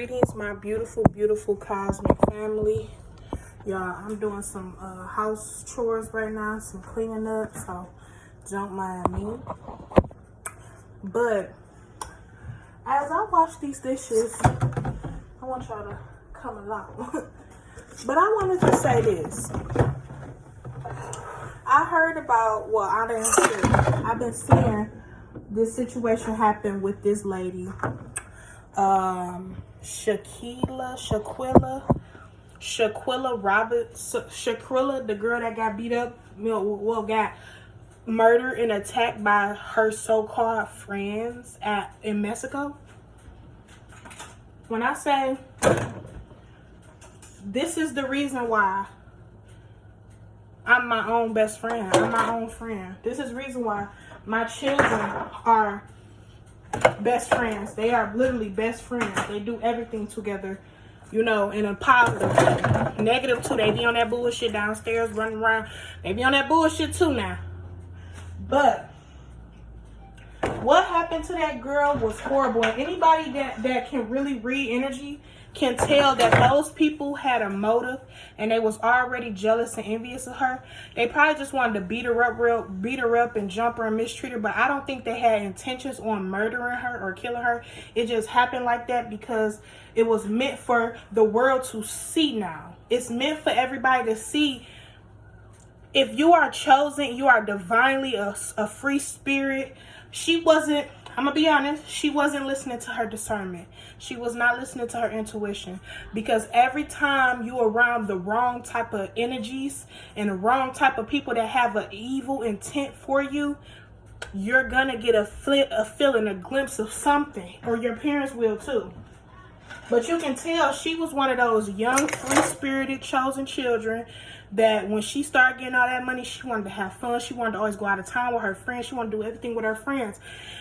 Greetings, my beautiful, beautiful cosmic family. Y'all, I'm doing some house chores right now, some cleaning up, so don't mind me. But as I wash these dishes, I want y'all to come along. But I wanted to say this. I heard about, well, I didn't hear, I've been seeing this situation happen with this lady. Shaquilla Roberts, Shaquilla, the girl that got beat up, got murdered and attacked by her so-called friends in Mexico. When I say this is the reason why I'm my own best friend, I'm my own friend. This is the reason why my children are best friends. They are literally best friends. They do everything together, in a positive way. Negative too. They be on that bullshit downstairs running around. They be on that bullshit too now. But what happened to that girl was horrible. And anybody that can really read energy can tell that those people had a motive and they was already jealous and envious of her. They probably just wanted to beat her up and jump her and mistreat her, but I don't think they had intentions on murdering her or killing her. It just happened like that because it was meant for the world to see now. It's meant for everybody to see. If you are chosen, you are divinely a free spirit. She wasn't, I'm going to be honest, she wasn't listening to her discernment. She was not listening to her intuition. Because every time you're around the wrong type of energies and the wrong type of people that have an evil intent for you, you're going to get a feeling, a glimpse of something. Or your parents will too. But you can tell she was one of those young, free-spirited, chosen children that when she started getting all that money, she wanted to have fun. She wanted to always go out of town with her friends. She wanted to do everything with her friends.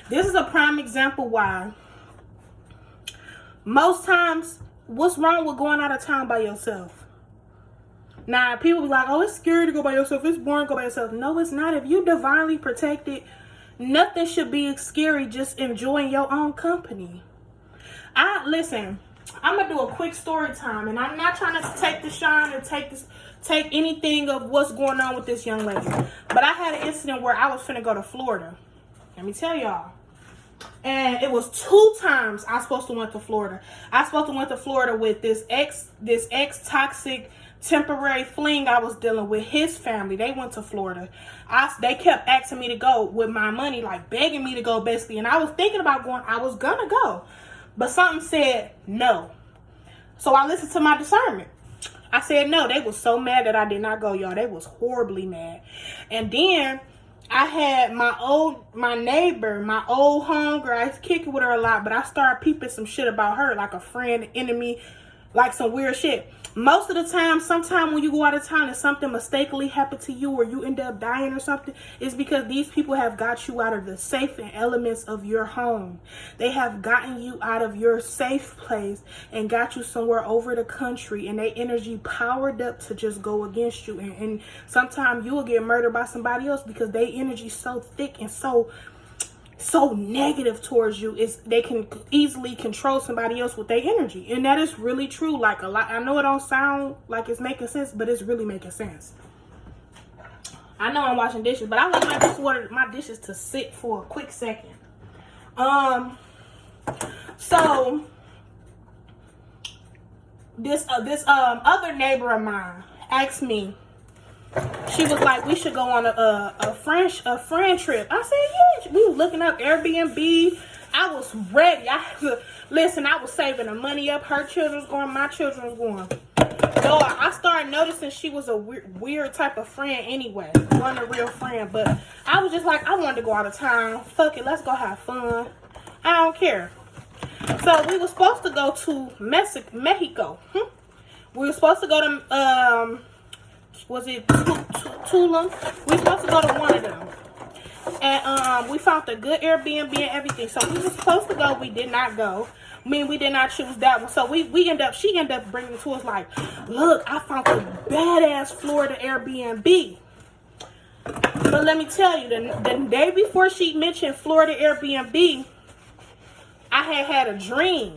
This is a prime example why most times, what's wrong with going out of town by yourself? Now, people be like, oh, it's scary to go by yourself. It's boring to go by yourself. No, it's not. If you divinely protected, nothing should be scary, just enjoying your own company. Listen, I'm going to do a quick story time, and I'm not trying to take the shine or take anything of what's going on with this young lady. But I had an incident where I was finna go to Florida. Let me tell y'all. And it was 2 times I supposed to went to Florida. I supposed to went to Florida with this ex toxic temporary fling I was dealing with, his family. They went to Florida. They kept asking me to go with my money, like begging me to go basically. And I was thinking about going. I was gonna go. But something said no. So I listened to my discernment. I said no. They was so mad that I did not go, y'all. They was horribly mad. And then I had my neighbor, my old homegirl. I used to kick it with her a lot, but I started peeping some shit about her, like a friend, enemy, like some weird shit. Most of the time, sometime when you go out of town and something mistakenly happened to you or you end up dying or something, it's because these people have got you out of the safe and elements of your home. They have gotten you out of your safe place and got you somewhere over the country, and they energy powered up to just go against you. And sometimes you will get murdered by somebody else because they energy so thick and so negative towards you, is they can easily control somebody else with their energy. And that is really true. Like a lot, I know it don't sound like it's making sense, but it's really making sense. I know I'm washing dishes, but I like my dishes to sit for a quick second. So this other neighbor of mine asked me. She was like, we should go on a friend trip. I said, yeah. We was looking up Airbnb. I was ready. I was saving the money up. Her children's going, my children's going. So I started noticing she was a weird type of friend anyway. Wasn't a real friend. But I was just like, I wanted to go out of town. Fuck it, let's go have fun. I don't care. So we were supposed to go to Mexico. We were supposed to go to was it Tulum? We were supposed to go to one of them. And we found a good Airbnb and everything. So we were supposed to go. We did not go. I mean, we did not choose that one. So she ended up bringing it to us like, look, I found a badass Florida Airbnb. But let me tell you, the day before she mentioned Florida Airbnb, I had a dream.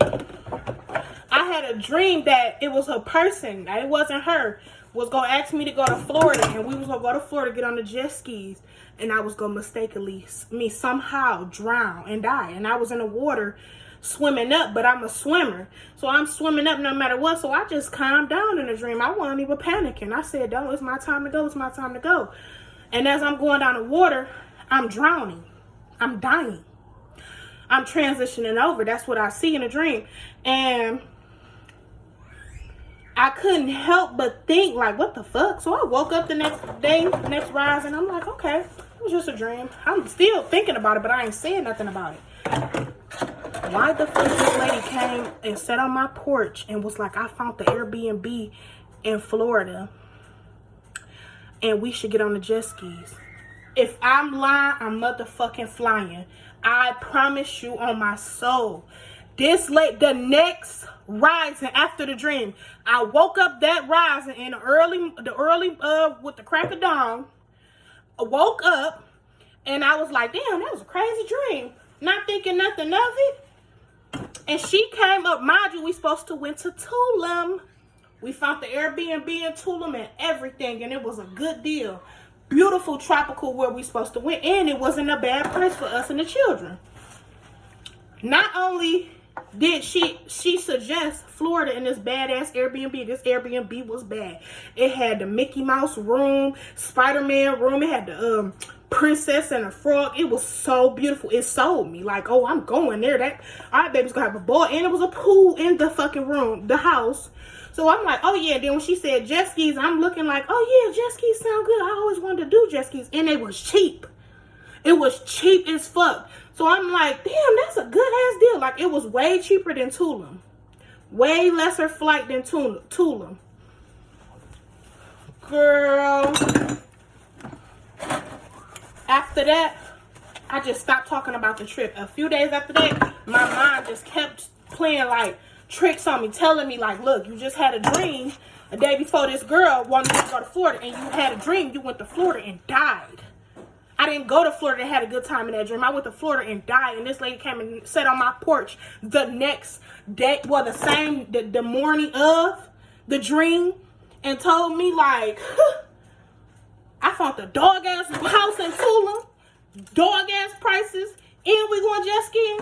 I had a dream that it was a person, it wasn't her, was gonna ask me to go to Florida, and we was gonna go to Florida, get on the jet skis, and I was gonna mistakenly somehow drown and die. And I was in the water swimming up, but I'm a swimmer, so I'm swimming up no matter what. So I just calmed down in the dream. I wasn't even panicking. I said, "No, it's my time to go. It's my time to go." And as I'm going down the water, I'm drowning. I'm dying. I'm transitioning over. That's what I see in a dream. And I couldn't help but think, like, what the fuck? So I woke up the next day, next rise, and I'm like, okay, it was just a dream. I'm still thinking about it, but I ain't saying nothing about it. Why the fuck this lady came and sat on my porch and was like, I found the Airbnb in Florida, and we should get on the jet skis. If I'm lying, I'm motherfucking flying. I promise you on my soul. The next rising after the dream, I woke up that rising in the early with the crack of dawn. I woke up and I was like, damn, that was a crazy dream. Not thinking nothing of it. And she came up, mind you, we supposed to went to Tulum. We found the Airbnb in Tulum and everything, and it was a good deal. Beautiful tropical where we supposed to went, and it wasn't a bad price for us and the children. Not only did she suggest Florida in this badass Airbnb. This Airbnb was bad. It had the Mickey Mouse room, Spider-Man room. It had the Princess and a Frog. It was so beautiful. It sold me like, oh, I'm going there. All right, baby's gonna have a ball. And it was a pool in the fucking room, the house. So I'm like, oh yeah. Then when she said jet skis, I'm looking like, oh yeah, jet skis sound good. I always wanted to do jet skis, and it was cheap. It was cheap as fuck. So I'm like, damn, that's a good ass deal. Like, it was way cheaper than Tulum. Way lesser flight than Tulum. Girl. After that, I just stopped talking about the trip. A few days after that, my mind just kept playing like tricks on me, telling me like, look, you just had a dream a day before this girl wanted to go to Florida, and you had a dream you went to Florida and died. I didn't go to Florida and had a good time in that dream. I went to Florida and died, and this lady came and sat on my porch the next day, well, the morning of the dream, and told me like, I found the dog ass house in Tulum, dog ass prices, and we going jet skiing.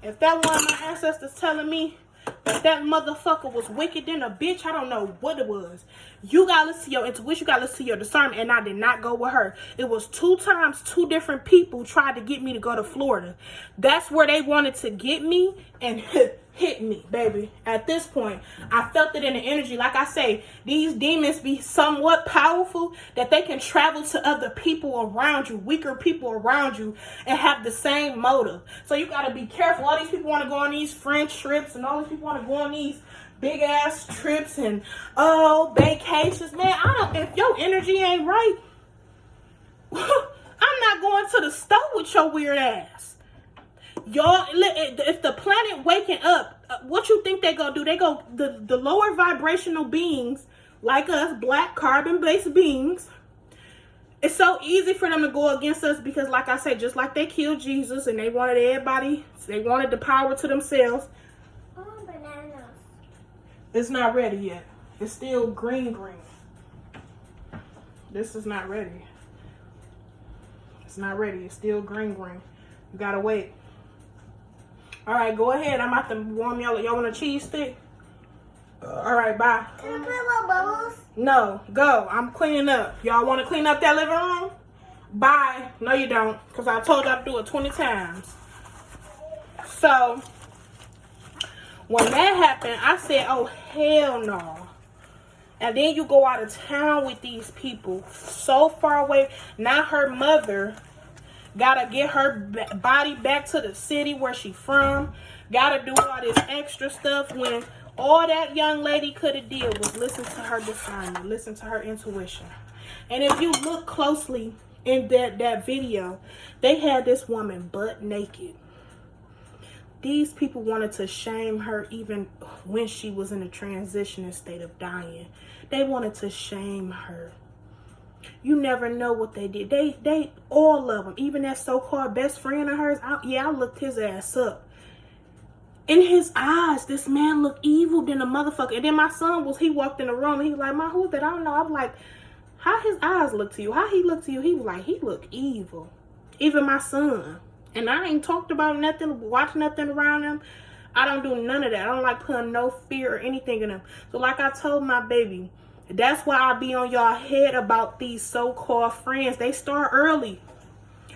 If that wasn't my ancestors telling me that motherfucker was wicked than a bitch, I don't know what it was. You gotta listen to your intuition, you gotta listen to your discernment, and I did not go with her. It was 2 times 2 different people tried to get me to go to Florida. That's where they wanted to get me and hit me, baby. At this point, I felt it in the energy. Like I say, these demons be somewhat powerful that they can travel to other people around you, weaker people around you, and have the same motive. So you gotta be careful. All these people want to go on these French trips, and all these people want to go on these big ass trips and vacations. Man, if your energy ain't right, I'm not going to the store with your weird ass. Y'all, if the planet waking up, what you think they gonna do? They go, the lower vibrational beings like us, black carbon-based beings, it's so easy for them to go against us because, like I said, just like they killed Jesus and they wanted the power to themselves. Bananas. It's not ready yet. It's still green. This is not ready. It's not ready. It's still green. You gotta wait. All right, go ahead. I'm about to warm y'all. Y'all want a cheese stick? All right, bye. Can I put little bubbles? No, go. I'm cleaning up. Y'all want to clean up that living room? Bye. No, you don't, because I told y'all to do it 20 times. So, when that happened, I said, oh, hell no. And then you go out of town with these people so far away. Now her mother gotta get her body back to the city where she from. Gotta do all this extra stuff when all that young lady could have did was listen to her discernment, listen to her intuition. And if you look closely in that video, they had this woman butt naked. These people wanted to shame her even when she was in a transitioning state of dying. They wanted to shame her. You never know what they did. They all of them, even that so-called best friend of hers, I looked his ass up. in his eyes, this man looked evil than a motherfucker. And then my son he walked in the room and he was like, "Ma, who's that?" I don't know. I was like, how his eyes look to you? How he look to you? He was like, he look evil. Even my son. And I ain't talked about nothing, watched nothing around him. I don't do none of that. I don't like putting no fear or anything in him. So like I told my baby, that's why I be on y'all head about these so-called friends. They start early.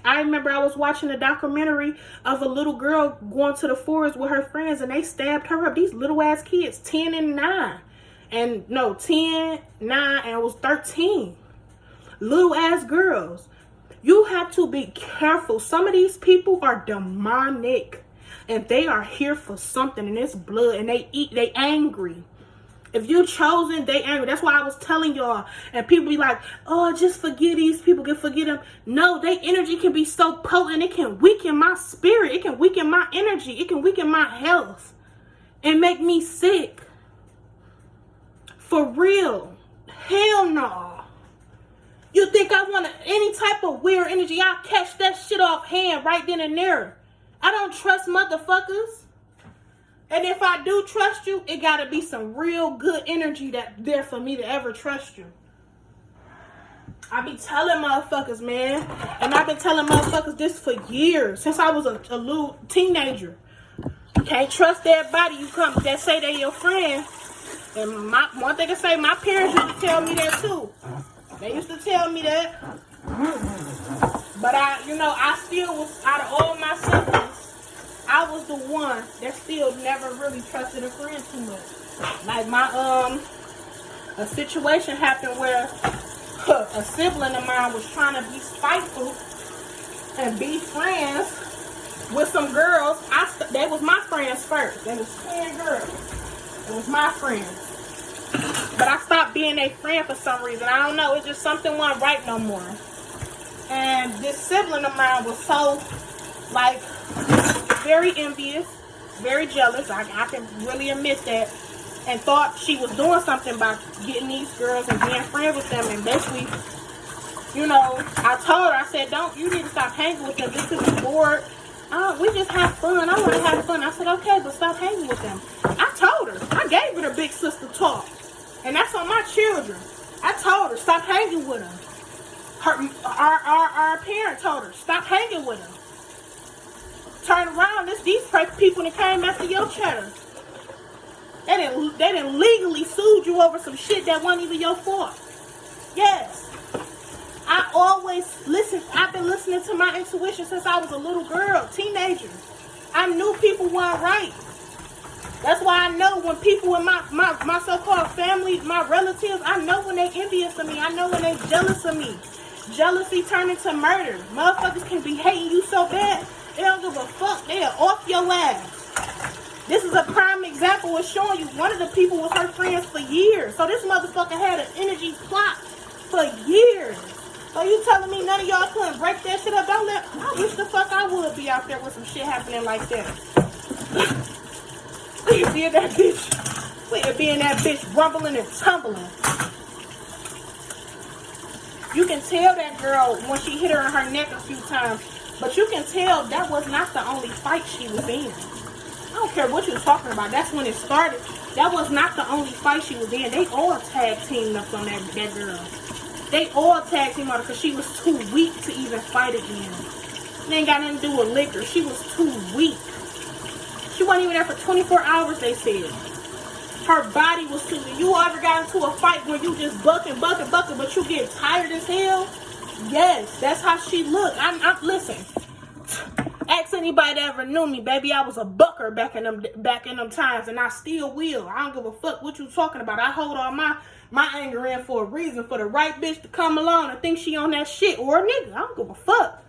I remember I was watching a documentary of a little girl going to the forest with her friends and they stabbed her up. These little ass kids, 10 and 9. And no, 10, 9, and it was 13. Little ass girls. You have to be careful. Some of these people are demonic. And they are here for something. And it's blood. And they angry. If you chosen, they angry. That's why I was telling y'all. And people be like, oh, just forget these people. Forget them. No, their energy can be so potent. It can weaken my spirit. It can weaken my energy. It can weaken my health. And make me sick. For real. Hell no. You think I want any type of weird energy? I'll catch that shit off hand right then and there. I don't trust motherfuckers. And if I do trust you, it gotta be some real good energy that's there for me to ever trust you. I be telling motherfuckers, man. And I've been telling motherfuckers this for years. Since I was a little teenager. You can't trust everybody you come that say they your friend. And one thing I say, my parents used to tell me that too. They used to tell me that. But I still was, out of all my siblings, I was the one that still never really trusted a friend too much. Like a situation happened where a sibling of mine was trying to be spiteful and be friends with some girls. They was my friends first. They was 10 girls. It was my friends. But I stopped being a friend for some reason. I don't know. It's just something wasn't right no more. And this sibling of mine was so, like, very envious, very jealous. I can really admit that. And thought she was doing something by getting these girls and being friends with them. And basically, I told her, I said, you need to stop hanging with them just because you're bored. We just have fun. I want to have fun. I said, okay, but stop hanging with them. I told her. I gave her the big sister talk. And that's on my children. I told her, stop hanging with them. Our parent told her, stop hanging with them. Turn around, these people that came after your cheddar. They didn't legally sued you over some shit that wasn't even your fault. Yes. I always listen. I've been listening to my intuition since I was a little girl, teenager. I knew people weren't right. That's why I know when people in my so-called family, my relatives, I know when they envious of me. I know when they jealous of me. Jealousy turned into murder. Motherfuckers can be hating you so bad, they don't give a fuck. They are off your ass. This is a prime example of showing you one of the people was her friends for years. So this motherfucker had an energy plot for years. So you telling me none of y'all couldn't break that shit up? I wish the fuck I would be out there with some shit happening like that. We could be in that bitch. We could be in that bitch rumbling and tumbling. You can tell that girl when she hit her in her neck a few times, but you can tell that was not the only fight she was in. I don't care what you're talking about. That's when it started. That was not the only fight she was in. They all tag teamed up on that girl. They all tag teamed on her because she was too weak to even fight again. It ain't got nothing to do with liquor. She was too weak. She wasn't even there for 24 hours, they said. Her body was too weak. You ever got into a fight where you just bucking, but you get tired as hell? Yes, that's how she looked. Listen. Ask anybody that ever knew me, baby. I was a bucker back in them times, and I still will. I don't give a fuck what you talking about. I hold all my anger in for a reason, for the right bitch to come along and think she on that shit, or a nigga. I don't give a fuck.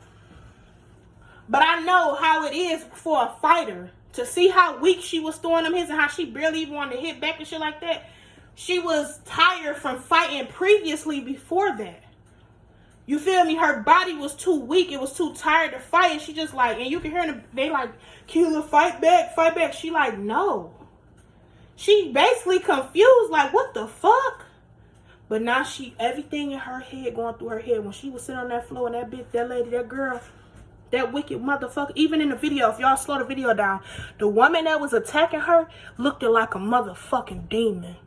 But I know how it is for a fighter to see how weak she was throwing them hits and how she barely even wanted to hit back and shit like that. She was tired from fighting previously before that. You feel me? Her body was too weak. It was too tired to fight. And she just like, and you can hear them, they like, Keela, fight back. She like, no. She basically confused, like, what the fuck? But now everything in her head going through her head. When she was sitting on that floor and that bitch, that lady, that girl That wicked motherfucker. Even in the video, if y'all slow the video down, the woman that was attacking her looked like a motherfucking demon.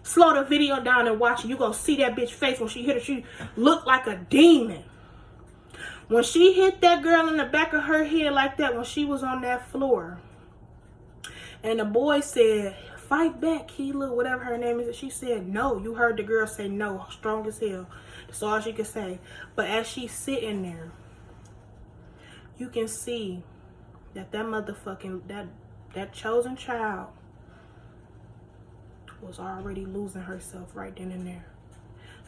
Slow the video down and watch it. You gonna see that bitch face when she hit her. She looked like a demon. When she hit that girl in the back of her head like that, when she was on that floor, and the boy said, "Fight back, Keela," whatever her name is. She said, "No." You heard the girl say no, strong as hell. That's all she could say. But as she's sitting there, you can see that motherfucking, that chosen child was already losing herself right then and there.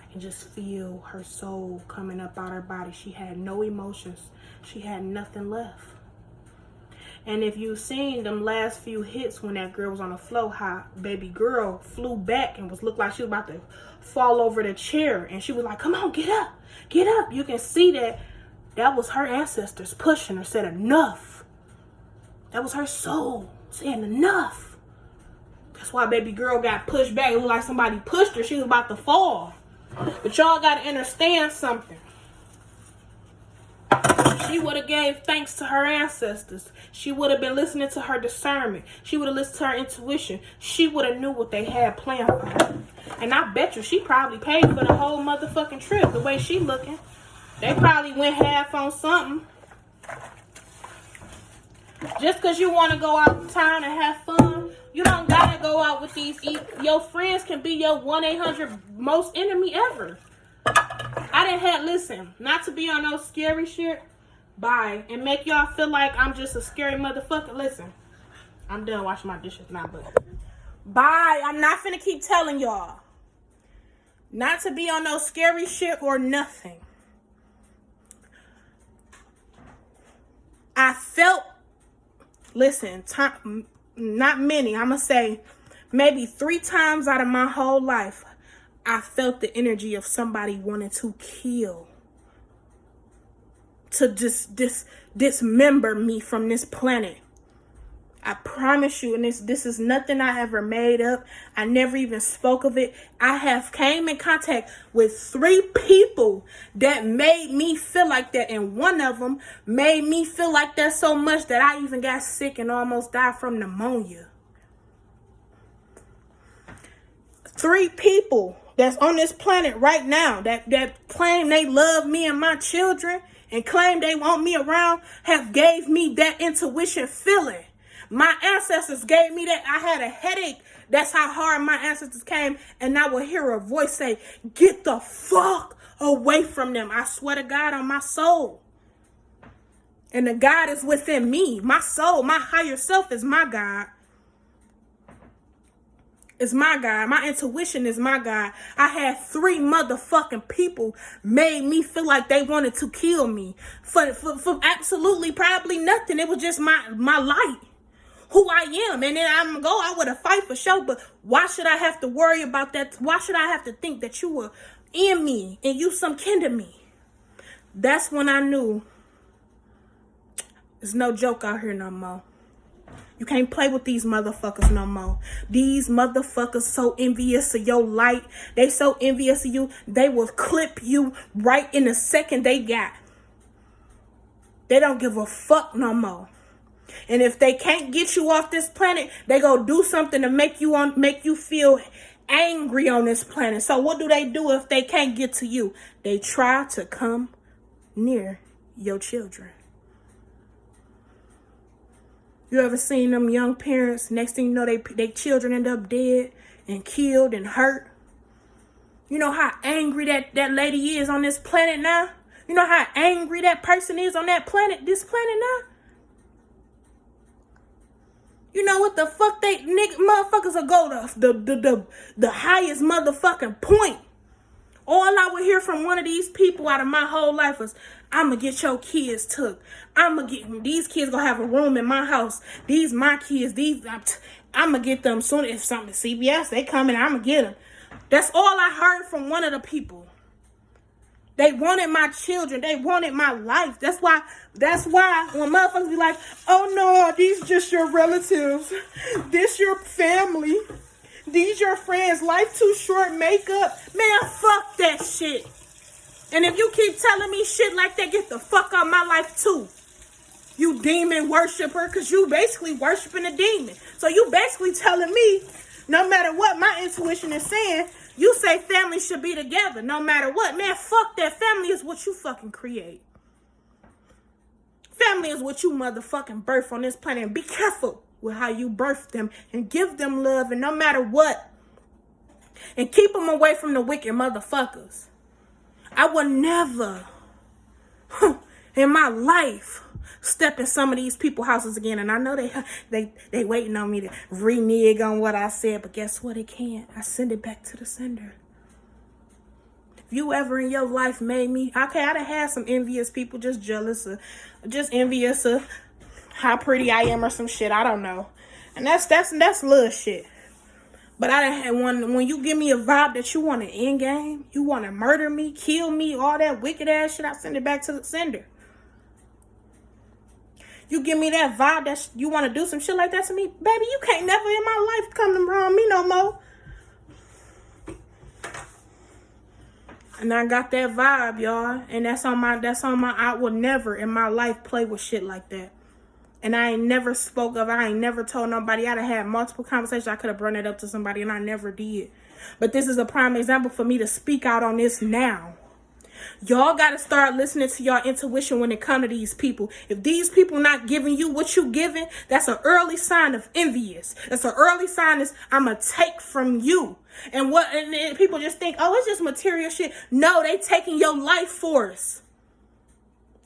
I can just feel her soul coming up out her body. She had no emotions. She had nothing left. And if you've seen them last few hits when that girl was on the floor, how baby girl flew back and looked like she was about to fall over the chair. And she was like, "Come on, get up, get up." You can see that was her ancestors pushing her, said enough. That was her soul saying enough. That's why baby girl got pushed back. It looked like somebody pushed her. She was about to fall. But y'all got to understand something. She would have gave thanks to her ancestors. She would have been listening to her discernment. She would have listened to her intuition. She would have knew what they had planned for her. And I bet you she probably paid for the whole motherfucking trip. The way she looking. They probably went half on something. Just because you want to go out in town and have fun, you don't got to go out with these. Your friends can be your 1-800 most enemy ever. I didn't have, listen, not to be on no scary shit. Bye. And make y'all feel like I'm just a scary motherfucker. Listen, I'm done washing my dishes now, but bye. I'm not finna keep telling y'all. Not to be on no scary shit or nothing. I felt, listen, not many, I'm going to say maybe 3 times out of my whole life, I felt the energy of somebody wanting to kill. To just dismember me from this planet. I promise you, and this is nothing I ever made up. I never even spoke of it. I have came in contact with 3 people that made me feel like that. And one of them made me feel like that so much that I even got sick and almost died from pneumonia. 3 people that's on this planet right now that claim they love me and my children and claim they want me around have gave me that intuition feeling. My ancestors gave me that. I had a headache. That's how hard my ancestors came. And I would hear a voice say, "Get the fuck away from them." I swear to God on my soul. And the God is within me. My soul, my higher self is my God. Is my God. My intuition is my God. I had 3 motherfucking people made me feel like they wanted to kill me. For absolutely probably nothing. It was just my light. Who I am. And then I would have fight for sure. But why should I have to worry about that? Why should I have to think that you were in me and you some kin to me? That's when I knew there's no joke out here no more. You can't play with these motherfuckers no more. These motherfuckers so envious of your light. They so envious of you. They will clip you right in the second they got. They don't give a fuck no more. And if they can't get you off this planet, they go do something to make you feel angry on this planet. So what do they do if they can't get to you? They try to come near your children. You ever seen them young parents, next thing you know, they children end up dead and killed and hurt? You know how angry that lady is on this planet now? You know how angry that person is on this planet now? You know what the fuck motherfuckers will go to the highest motherfucking point. All I would hear from one of these people out of my whole life was, "I'ma get your kids took. These kids gonna have a room in my house. These my kids. I'ma get them soon. If something CBS, they coming, I'ma get them." That's all I heard from one of the people. They wanted my children. They wanted my life. That's why when motherfuckers be like, "Oh no, these just your relatives. This your family. These your friends. Life too short, makeup." Man, fuck that shit. And if you keep telling me shit like that, get the fuck out of my life too. You demon worshiper, because you basically worshiping a demon. So you basically telling me, no matter what my intuition is saying, you say family should be together, no matter what. Man, fuck that. Family is what you fucking create. Family is what you motherfucking birth on this planet. And be careful with how you birth them and give them love, and no matter what. And keep them away from the wicked motherfuckers. I would never in my life step in some of these people's houses again. And I know they waiting on me to renege on what I said, but guess what? It can't. I send it back to the sender. If you ever in your life made me, okay, I done had some envious people just jealous or just envious of how pretty I am or some shit. I don't know. And that's little shit. But I done had when you give me a vibe that you want to end game, you want to murder me, kill me, all that wicked ass shit, I send it back to the sender. You give me that vibe that you want to do some shit like that to me, baby, you can't never in my life come around me no more. And I got that vibe, y'all. And that's on my, I will never in my life play with shit like that. And I ain't never spoke of, I ain't never told nobody. I'd have had multiple conversations. I could have brought it up to somebody and I never did. But this is a prime example for me to speak out on this now. Y'all got to start listening to your intuition when it comes to these people. If these people not giving you what you giving, that's an early sign of envious. That's an early sign is I'm going to take from you. And people just think, oh, it's just material shit. No, they taking your life force.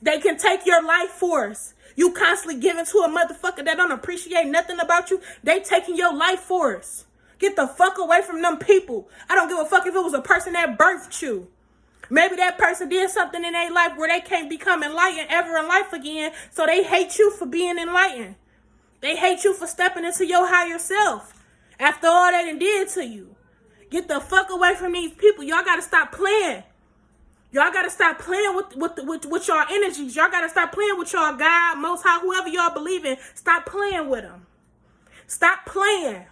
They can take your life force. You constantly giving to a motherfucker that don't appreciate nothing about you. They taking your life force. Get the fuck away from them people. I don't give a fuck if it was a person that birthed you. Maybe that person did something in their life where they can't become enlightened ever in life again. So they hate you for being enlightened. They hate you for stepping into your higher self after all they done did to you. Get the fuck away from these people. Y'all got to stop playing. Y'all got to stop playing with y'all energies. Y'all got to stop playing with y'all God, Most High, whoever y'all believe in. Stop playing with them. Stop playing.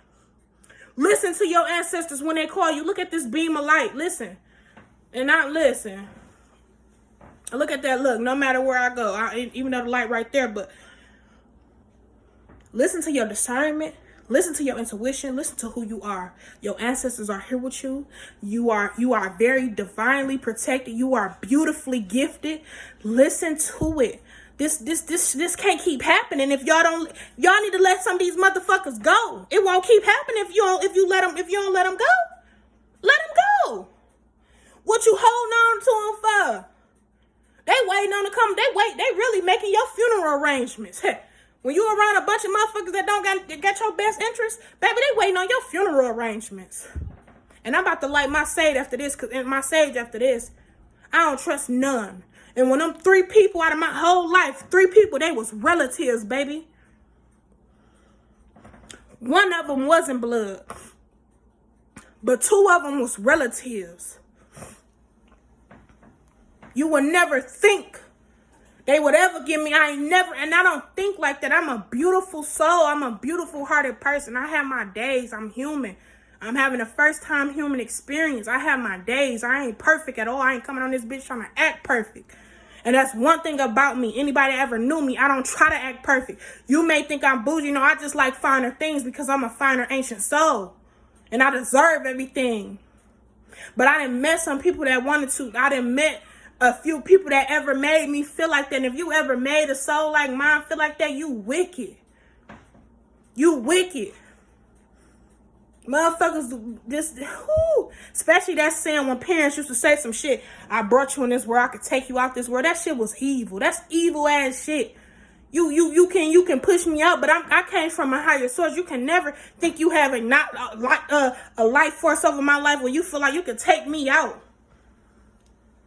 Listen to your ancestors when they call you. Look at this beam of light. Listen. And not listen. Look at that look. No matter where I go. Even though the light right there. But listen to your discernment. Listen to your intuition. Listen to who you are. Your ancestors are here with you. You are very divinely protected. You are beautifully gifted. Listen to it. This can't keep happening if y'all need to let some of these motherfuckers go. It won't keep happening if you don't let them go. Let them go. What you holding on to them for? They waiting on to come. They really making your funeral arrangements. When you around a bunch of motherfuckers that don't got your best interest, baby, they waiting on your funeral arrangements. And I'm about to light my sage after this, I don't trust none. And when them 3 people out of my whole life, 3 people, they was relatives, baby. One of them wasn't blood, but 2 of them was relatives. You would never think they would ever give me, and I don't think like that. I'm a beautiful soul. I'm a beautiful hearted person. I have my days. I'm human. I'm having a first time human experience. I have my days. I ain't perfect at all. I ain't coming on this bitch trying to act perfect. And that's one thing about me. Anybody that ever knew me, I don't try to act perfect. You may think I'm bougie. No, I just like finer things because I'm a finer ancient soul. And I deserve everything. But I done met some people that wanted to. I done met a few people that ever made me feel like that. And if you ever made a soul like mine feel like that, you wicked. You wicked. Motherfuckers, especially that saying when parents used to say some shit, I brought you in this world, I could take you out this world. That shit was evil. That's evil ass shit. You can push me out, but I came from a higher source. You can never think you have a life force over my life where you feel like you can take me out.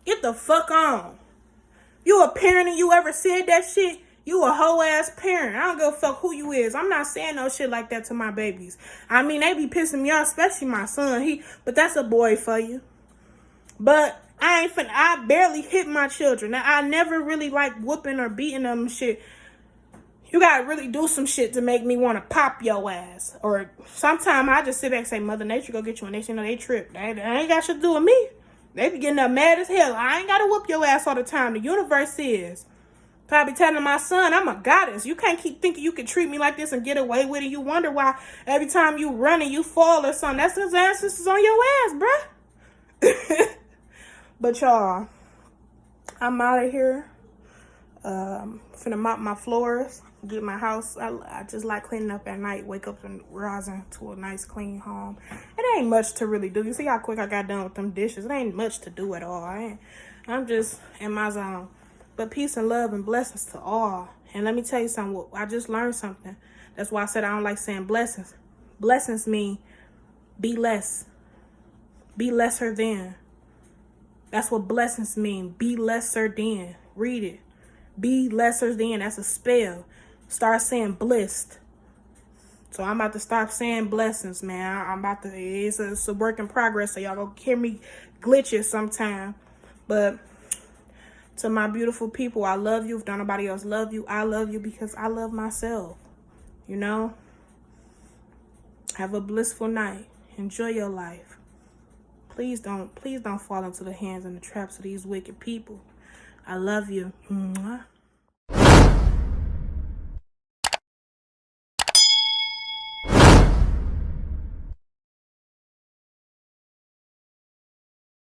Get the fuck on. You a parent and you ever said that shit? You a whole ass parent. I don't give a fuck who you is. I'm not saying no shit like that to my babies. I mean, they be pissing me off, especially my son. But that's a boy for you. But I barely hit my children. I never really like whooping or beating them and shit. You gotta really do some shit to make me want to pop your ass. Or sometimes I just sit back and say, Mother Nature go get you, and they know they trip. They ain't got shit to do with me. They be getting up mad as hell. I ain't gotta whoop your ass all the time. The universe is. Probably telling my son, I'm a goddess. You can't keep thinking you can treat me like this and get away with it. You wonder why every time you run and you fall or something. That's his ancestors on your ass, bruh. But y'all, I'm out of here. Finna mop my floors, get my house. I just like cleaning up at night, wake up and rising to a nice clean home. It ain't much to really do. You see how quick I got done with them dishes? It ain't much to do at all. I'm just in my zone. But peace and love and blessings to all. And let me tell you something. I just learned something. That's why I said I don't like saying blessings. Blessings mean be less. Be lesser than. That's what blessings mean. Be lesser than. Read it. Be lesser than. That's a spell. Start saying blessed. So I'm about to stop saying blessings, man. I'm about to. It's a work in progress. So y'all gonna hear me glitches sometime. But to my beautiful people, I love you. If don't nobody else love you, I love you because I love myself. You know? Have a blissful night. Enjoy your life. Please don't fall into the hands and the traps of these wicked people. I love you. Mwah.